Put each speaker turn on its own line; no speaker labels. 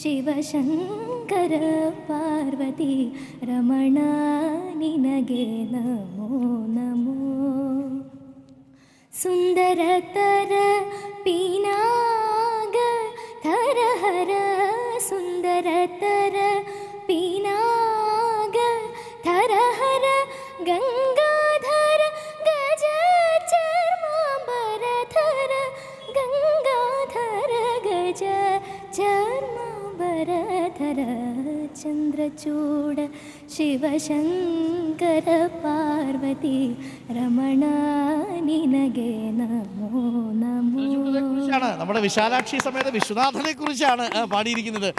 ಶಿವಶಂಕರ ಪಾರ್ವತಿ ರಮಣ ನಿನಗೆ ನಮೋ ನಮೋ. ಸುಂದರತರ ಪೀನಾಗ ಥರ ಹರ ಸುಂದರತರ ಪೀನಾಗ ಥರ ಹರ ಗಂಗಾಧರ ಗಜ ಚರ್ಮಾಂಬರ ಥರ ಗಂಗಾಧರ ಗಜ ಚರ್ಮಾಂಬರ ಥರ ಚಂದ್ರಚೂಡ ಶಿವಶಂಕರ പാർവതി രമണ നിനഗേ നമോ നമോ.
നമ്മുടെ വിശാലാക്ഷി സമേത വിശ്വനാഥനെ കുറിച്ചാണ് പാടിയിരിക്കുന്നത്.